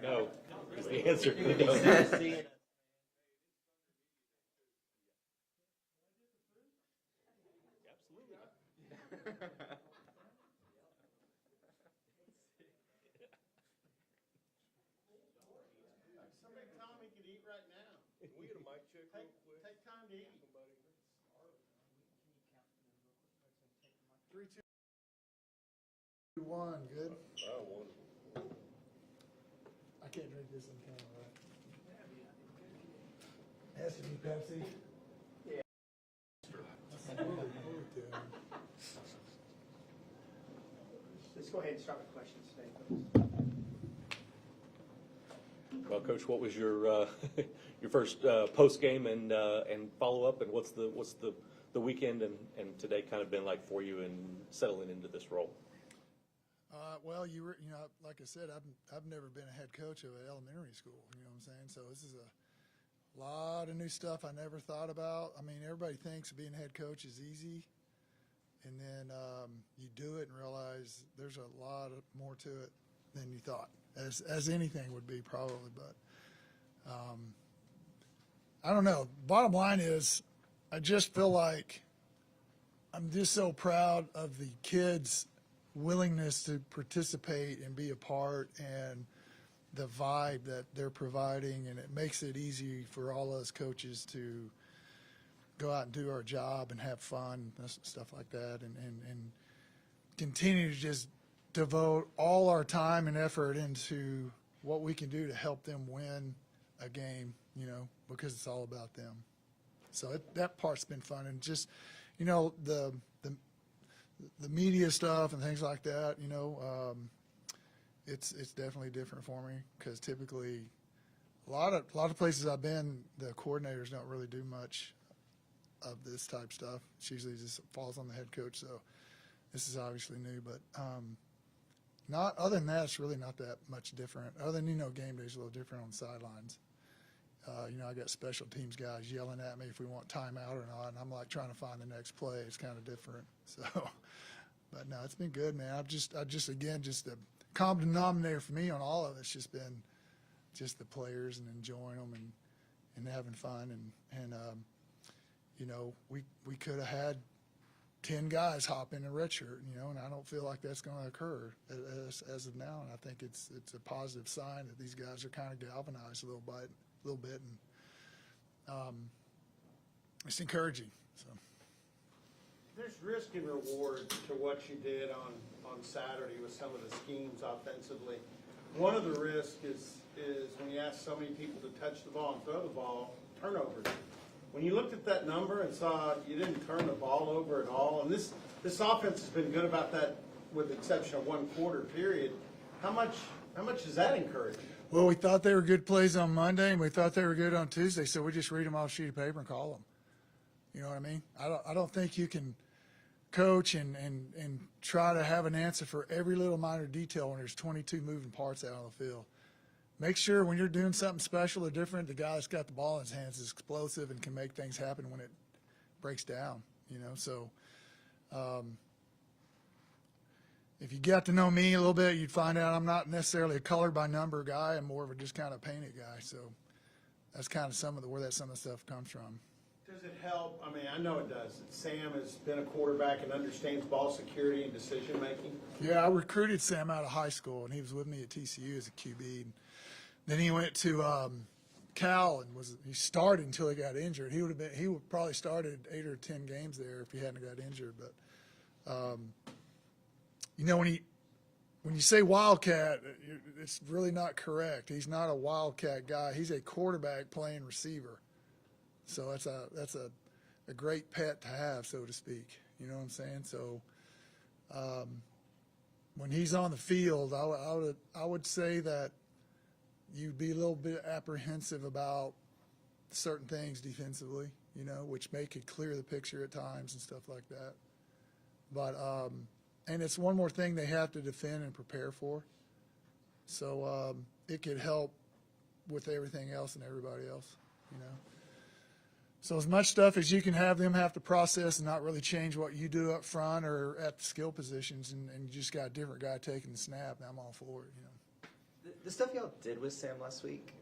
No, is the answer. No. Somebody tell him he could eat right now. Can we get a mic check real quick? Take time to eat. Somebody. 3, 2, 1. Good. Oh, wonderful. I can't drink this on camera, right? Has to be Pepsi. Yeah. Let's go ahead and start with questions today, please. Well, Coach, what was your your first post game and follow up, and what's the weekend and today kind of been like for you in settling into this role? Well, like I said, I've never been a head coach of an elementary school. You know what I'm saying? So this is a lot of new stuff I never thought about. I mean, everybody thinks being a head coach is easy, and then you do it and realize there's a lot more to it than you thought, as anything would be probably. But I don't know. Bottom line is, I just feel like I'm just so proud of the kids' willingness to participate and be a part, and the vibe that they're providing, and it makes it easy for all us coaches to go out and do our job and have fun and stuff like that, and continue to just devote all our time and effort into what we can do to help them win a game, because it's all about them. So that part's been fun, and just, the media stuff and things like that, it's definitely different for me, because typically a lot of places I've been, the coordinators don't really do much of this type stuff. It's usually just falls on the head coach. So this is obviously new, but not other than that, it's really not that much different. Other than game day's a little different on the sidelines. I got special teams guys yelling at me if we want timeout or not, and I'm like trying to find the next play. It's kind of different. So, but no, it's been good, man. Just the common denominator for me on all of it's just been just the players and enjoying them and having fun, and we could have had 10 guys hop in a red shirt, and I don't feel like that's going to occur as of now, and I think it's a positive sign that these guys are kind of galvanized a little bit, and it's encouraging. So there's risk and reward to what you did on Saturday with some of the schemes offensively. One of the risks is when you ask so many people to touch the ball and throw the ball, turnovers. When you looked at that number and saw you didn't turn the ball over at all, and this offense has been good about that with the exception of one quarter period, how much is that encouraging? Well, we thought they were good plays on Monday, and we thought they were good on Tuesday, so we just read them off a sheet of paper and call them. You know what I mean? I don't think you can coach and try to have an answer for every little minor detail when there's 22 moving parts out on the field. Make sure when you're doing something special or different, the guy that's got the ball in his hands is explosive and can make things happen when it breaks down, So if you got to know me a little bit, you'd find out I'm not necessarily a color by number guy. I'm more of a just kind of painted guy. So that's kind of where some of the stuff comes from. Does it help? I mean, I know it does. Sam has been a quarterback and understands ball security and decision making. Yeah, I recruited Sam out of high school, and he was with me at TCU as a QB. And then he went to Cal and he started until he got injured. He would probably started 8 or 10 games there if he hadn't got injured. But when you say Wildcat, it's really not correct. He's not a Wildcat guy. He's a quarterback playing receiver. So that's a great pet to have, so to speak. You know what I'm saying? So when he's on the field, I would say that you'd be a little bit apprehensive about certain things defensively, which make it clear the picture at times and stuff like that. But and it's one more thing they have to defend and prepare for. So it could help with everything else and everybody else, So as much stuff as you can have them have to process and not really change what you do up front or at the skill positions, and you just got a different guy taking the snap, and I'm all for it, the stuff y'all did with Sam last week,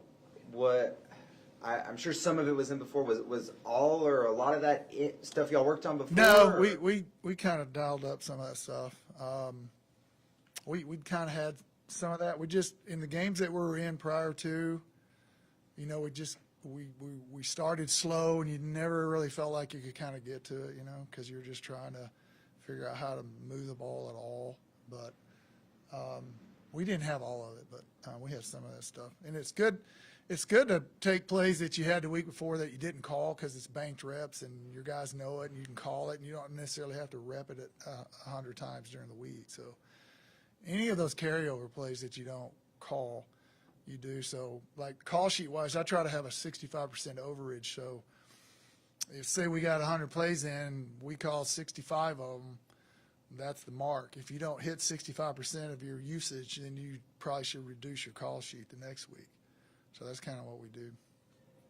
I'm sure some of it was in before. Was all or a lot of that stuff y'all worked on before? No, or? we kind of dialed up some of that stuff. We kind of had some of that. We just, in the games that we were in prior to, you know, we started slow, and you never really felt like you could kind of get to it, you know, because you're just trying to figure out how to move the ball at all. But we didn't have all of it, but we had some of that stuff. And it's good. It's good to take plays that you had the week before that you didn't call because it's banked reps and your guys know it and you can call it and you don't necessarily have to rep it 100 times during the week. So any of those carryover plays that you don't call, you do. So like call sheet wise, I try to have a 65% overage. So if say we got 100 plays in, we call 65 of them. That's the mark. If you don't hit 65% of your usage, then you probably should reduce your call sheet the next week. So that's kind of what we do.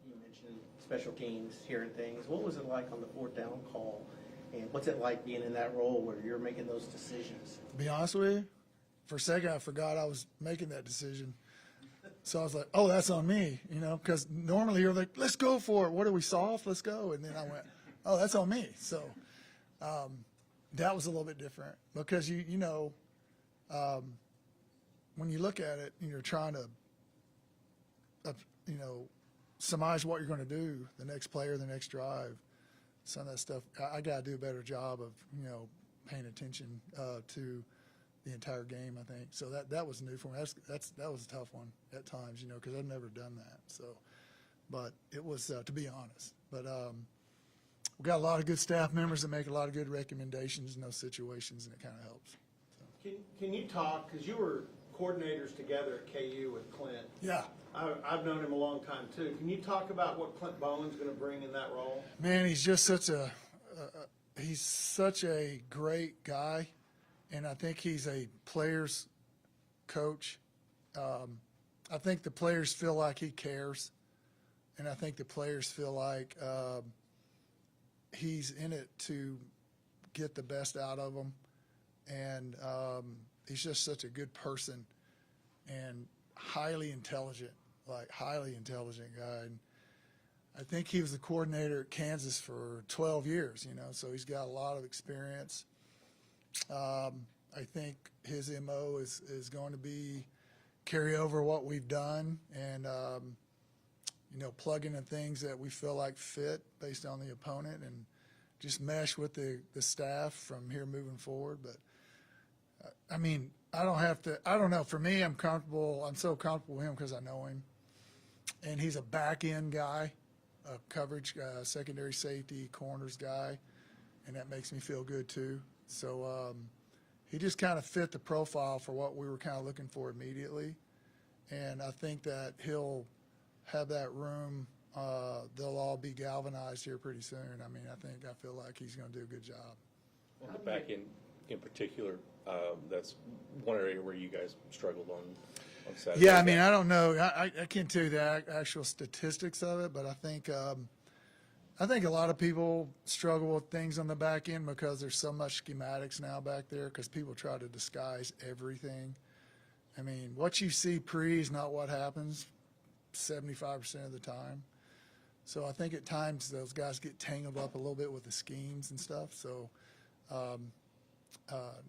You mentioned special teams, hearing things. What was it like on the fourth down call? And what's it like being in that role where you're making those decisions? To be honest with you, for a second I forgot I was making that decision. So I was like, oh, that's on me, you know, because normally you're like, let's go for it. What are we, soft? Let's go. And then I went, oh, that's on me. So that was a little bit different because, you know, when you look at it and you're trying to, you know, surmise what you're going to do the next play or the next drive, some of that stuff, I got to do a better job of, you know, paying attention to the entire game, I think. So that was new for me. That was a tough one at times, you know, because I've never done that. So, but it was, to be honest. But we got a lot of good staff members that make a lot of good recommendations in those situations, and it kind of helps. So. Can you talk, because you were coordinators together at KU with Clint. Yeah. I've known him a long time too. Can you talk about what Clint Bowen's going to bring in that role? Man, he's just such a great guy, and I think he's a player's coach. I think the players feel like he cares, and I think the players feel like he's in it to get the best out of them, and he's just such a good person and highly intelligent guy. And I think he was the coordinator at Kansas for 12 years, you know, so he's got a lot of experience. I think his MO is going to be carry over what we've done and, you know, plug in the things that we feel like fit based on the opponent and just mesh with the staff from here moving forward. But, I mean, I don't know. For me, I'm so comfortable with him because I know him. And he's a back-end guy, a coverage, secondary safety, corners guy, and that makes me feel good too. So he just kind of fit the profile for what we were kind of looking for immediately. And I think that he'll have that room. They'll all be galvanized here pretty soon. I mean, I feel like he's going to do a good job. On the back end in particular, that's one area where you guys struggled on Saturday. Yeah, I mean, I don't know. I can't tell you the actual statistics of it, but I think a lot of people struggle with things on the back end because there's so much schematics now back there because people try to disguise everything. I mean, what you see pre is not what happens 75% of the time. So I think at times those guys get tangled up a little bit with the schemes and stuff. So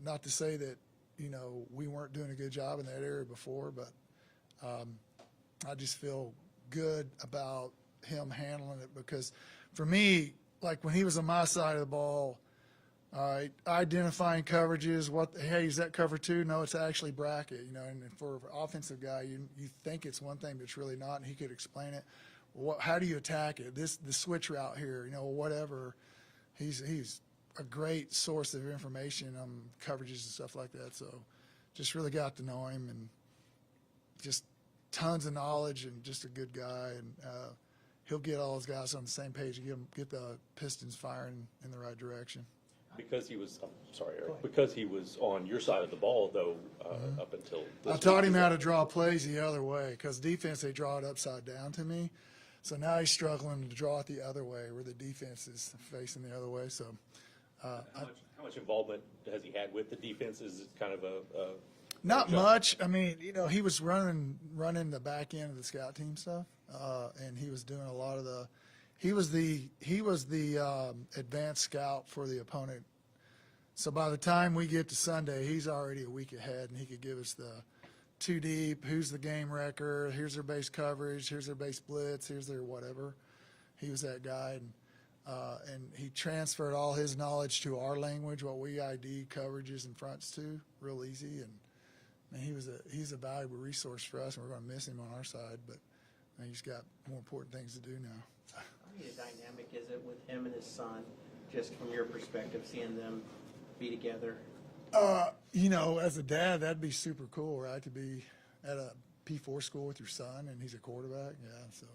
not to say that, you know, we weren't doing a good job in that area before, but I just feel good about him handling it because for me, like when he was on my side of the ball, identifying coverages, hey, is that cover two? No, it's actually bracket, you know, and for an offensive guy, you think it's one thing, but it's really not, and he could explain it. How do you attack it? The switch route here, you know, whatever. He's a great source of information on coverages and stuff like that. So just really got to know him and just tons of knowledge and just a good guy. And he'll get all those guys on the same page and get the Pistons firing in the right direction. Because he was, Eric, because he was on your side of the ball, though, up until this I taught week. him how to draw plays the other way because defense, they draw it upside down to me. So now he's struggling to draw it the other way where the defense is facing the other way. So how much involvement has he had with the defense? Is it kind of Not much. I mean, he was running the back end of the scout team stuff, and he was doing a lot of the. He was the advanced scout for the opponent. So by the time we get to Sunday, he's already a week ahead, and he could give us the two deep, who's the game record, here's their base coverage, here's their base blitz, here's their whatever. He was that guy, and he transferred all his knowledge to our language, what we ID coverages and fronts to, real easy. And he's a valuable resource for us, and we're going to miss him on our side. But he's got more important things to do now. How neat a dynamic is it with him and his son, just from your perspective, seeing them be together? As a dad, that'd be super cool, right? To be at a P4 school with your son, and he's a quarterback. Yeah, so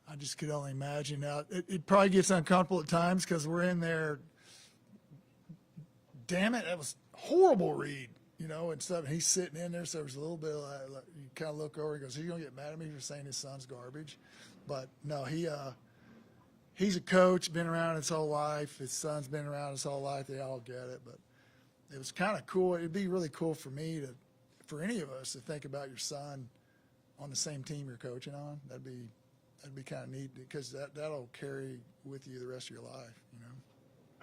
I just could only imagine. Now, it probably gets uncomfortable at times because we're in there. Damn it, that was horrible read, and stuff. He's sitting in there, so there's a little bit of like you kind of look over and goes, "He's gonna get mad at me for saying his son's garbage," but no, he's a coach, been around his whole life. His son's been around his whole life. They all get it, but it was kind of cool. It'd be really cool for for any of us to think about your son on the same team you're coaching on. That'd be kind of neat because that'll carry with you the rest of your life,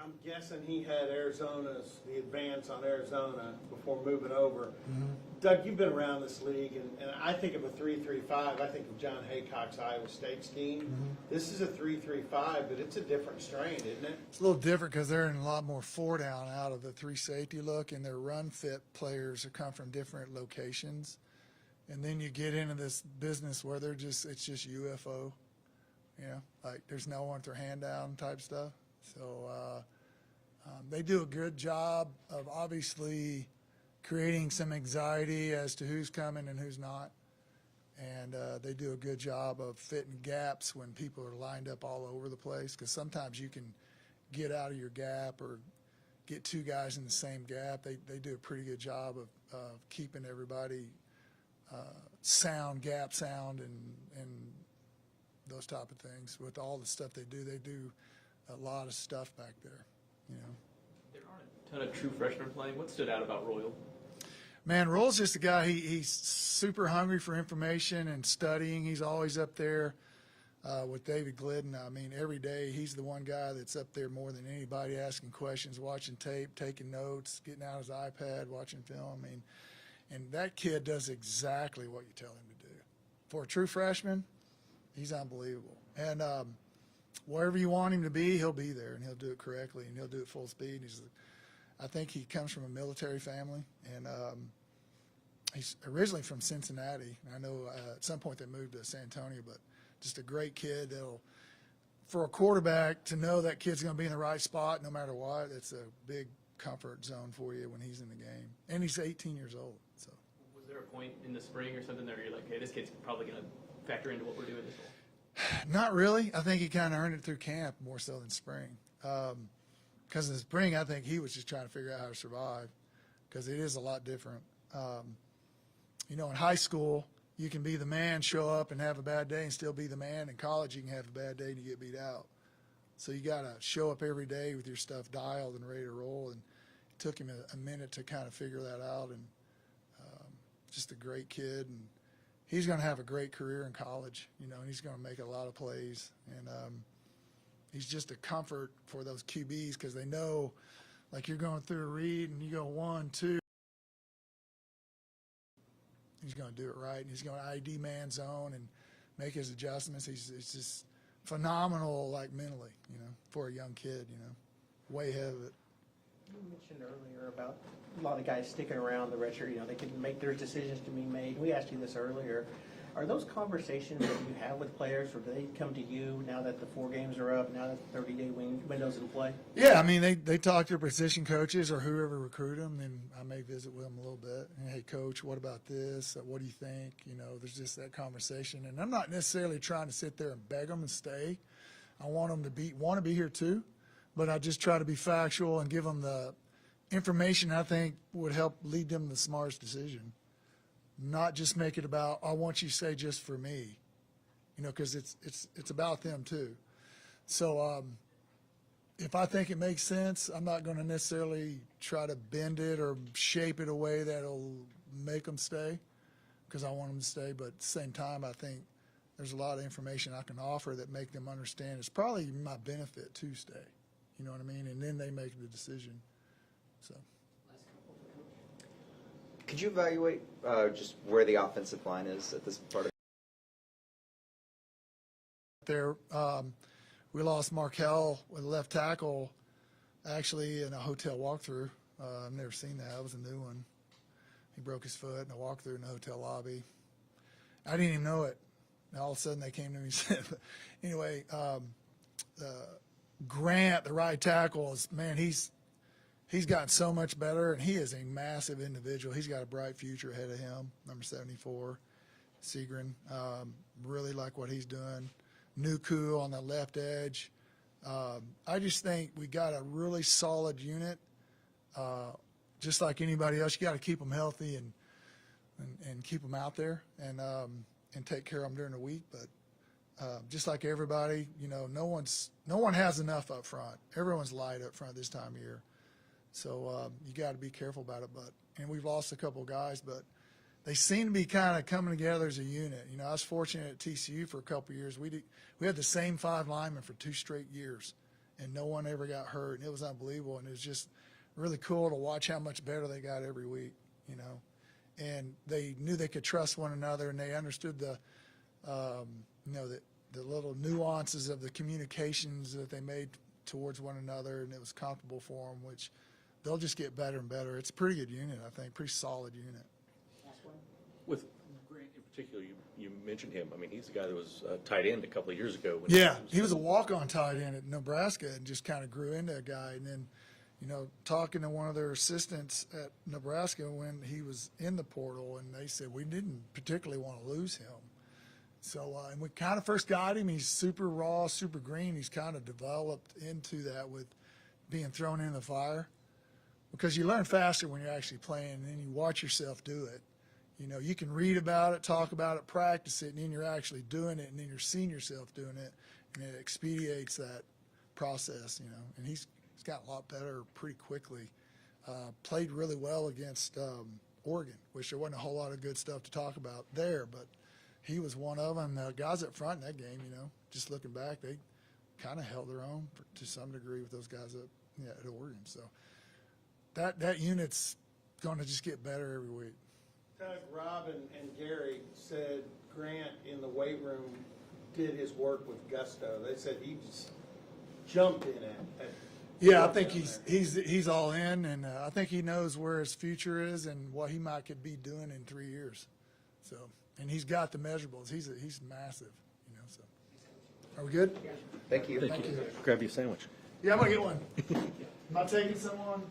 I'm guessing he had the advance on Arizona before moving over. Mm-hmm. Doug, you've been around this league, and I think of a 3-3-5. I think of John Haycock's Iowa State scheme. Mm-hmm. This is a 3-3-5, but it's a different strain, isn't it? It's a little different because they're in a lot more four down out of the three safety look, and their run fit players come from different locations. And then you get into this business where it's just UFO, like there's no one with their hand down type stuff. So they do a good job of obviously creating some anxiety as to who's coming and who's not. And they do a good job of fitting gaps when people are lined up all over the place, because sometimes you can get out of your gap or get two guys in the same gap. They do a pretty good job of keeping everybody gap sound and those type of things. With all the stuff they do a lot of stuff back there, There aren't a ton of true freshmen playing. What stood out about Royal? Man, Roll's just a guy, he's super hungry for information and studying. He's always up there with David Glidden. I mean, every day he's the one guy that's up there more than anybody, asking questions, watching tape, taking notes, getting out his iPad, watching film. I mean, and that kid does exactly what you tell him to do. For a true freshman, he's unbelievable. And wherever you want him to be, he'll be there, and he'll do it correctly, and he'll do it full speed. I think he comes from a military family, and he's originally from Cincinnati. I know at some point they moved to San Antonio, but just a great kid. For a quarterback to know that kid's going to be in the right spot no matter what, it's a big comfort zone for you when he's in the game. And he's 18 years old. So. Was there a point in the spring or something where you're like, hey, this kid's probably going to factor into what we're doing this fall? Not really. I think he kind of earned it through camp more so than spring. Because in the spring, I think he was just trying to figure out how to survive, because it is a lot different. In high school, you can be the man, show up and have a bad day and still be the man. In college, you can have a bad day and you get beat out. So you got to show up every day with your stuff dialed and ready to roll. And it took him a minute to kind of figure that out. And just a great kid. And he's going to have a great career in college, and he's going to make a lot of plays. And he's just a comfort for those QBs, because they know, like, you're going through a read and you go 1, 2. He's going to do it right, and he's going to ID man zone and make his adjustments. He's just phenomenal, like, mentally, for a young kid, way ahead of it. You mentioned earlier about a lot of guys sticking around the redshirt, they can make their decisions to be made. We asked you this earlier. Are those conversations that you have with players, or do they come to you now that the 4 games are up, now that the 30-day window's in play? Yeah, I mean, they talk to their position coaches or whoever recruit them, and I may visit with them a little bit. And, hey, coach, what about this? What do you think? There's just that conversation. And I'm not necessarily trying to sit there and beg them to stay. I want them to want to be here too, but I just try to be factual and give them the information I think would help lead them to the smartest decision. Not just make it about, I want you to say just for me, because it's about them too. So if I think it makes sense, I'm not going to necessarily try to bend it or shape it a way that'll make them stay because I want them to stay. But at the same time, I think there's a lot of information I can offer that make them understand it's probably my benefit to stay. You know what I mean? And then they make the decision. So. Could you evaluate just where the offensive line is at this part of There, we lost Markel with left tackle, actually in a hotel walkthrough. I've never seen that. It was a new one. He broke his foot in a walkthrough in the hotel lobby. I didn't even know it. And all of a sudden they came to me and said, anyway, Grant, the right tackle, is, man, he's gotten so much better, and he is a massive individual. He's got a bright future ahead of him, number 74, Segrin. Really like what he's doing. Nuku on the left edge. I just think we got a really solid unit. Just like anybody else, you got to keep them healthy and keep them out there and take care of them during the week. But just like everybody, you know, no one has enough up front. Everyone's light up front this time of year. So you got to be careful about it. And we've lost a couple of guys, but they seem to be kind of coming together as a unit. You know, I was fortunate at TCU for a couple of years. We had the same 5 linemen for 2 straight years, and no one ever got hurt. And it was unbelievable, and it was just really cool to watch how much better they got every week, you know. And they knew they could trust one another, and they understood the, you know, the little nuances of the communications that they made towards one another, and it was comfortable for them, which they'll just get better and better. It's a pretty good unit, I think, pretty solid unit. With Grant in particular, you mentioned him. I mean, he's the guy that was tight end a couple of years ago. Yeah, he was a walk-on tight end at Nebraska and just kind of grew into a guy. And then, you know, talking to one of their assistants at Nebraska when he was in the portal, and they said we didn't particularly want to lose him. So, and we kind of first got him. He's super raw, super green. He's kind of developed into that with being thrown in the fire, because you learn faster when you're actually playing, and then you watch yourself do it. You know, you can read about it, talk about it, practice it, and then you're actually doing it, and then you're seeing yourself doing it, and it expedites that process, you know. And he's gotten a lot better pretty quickly. Played really well against Oregon, which there wasn't a whole lot of good stuff to talk about there, but he was one of them. The guys up front in that game, you know, just looking back, they kind of held their own to some degree with those guys at Oregon. So that unit's going to just get better every week. Doug, Rob, and Gary said Grant in the weight room did his work with gusto. They said he just jumped in it. Yeah, I think he's all in, and I think he knows where his future is and what he could be doing in 3 years. So, and he's got the measurables. He's massive, you know. So, are we good? Thank you. Thank you. Grab you a sandwich. Yeah, I'm gonna get one. Am I taking someone?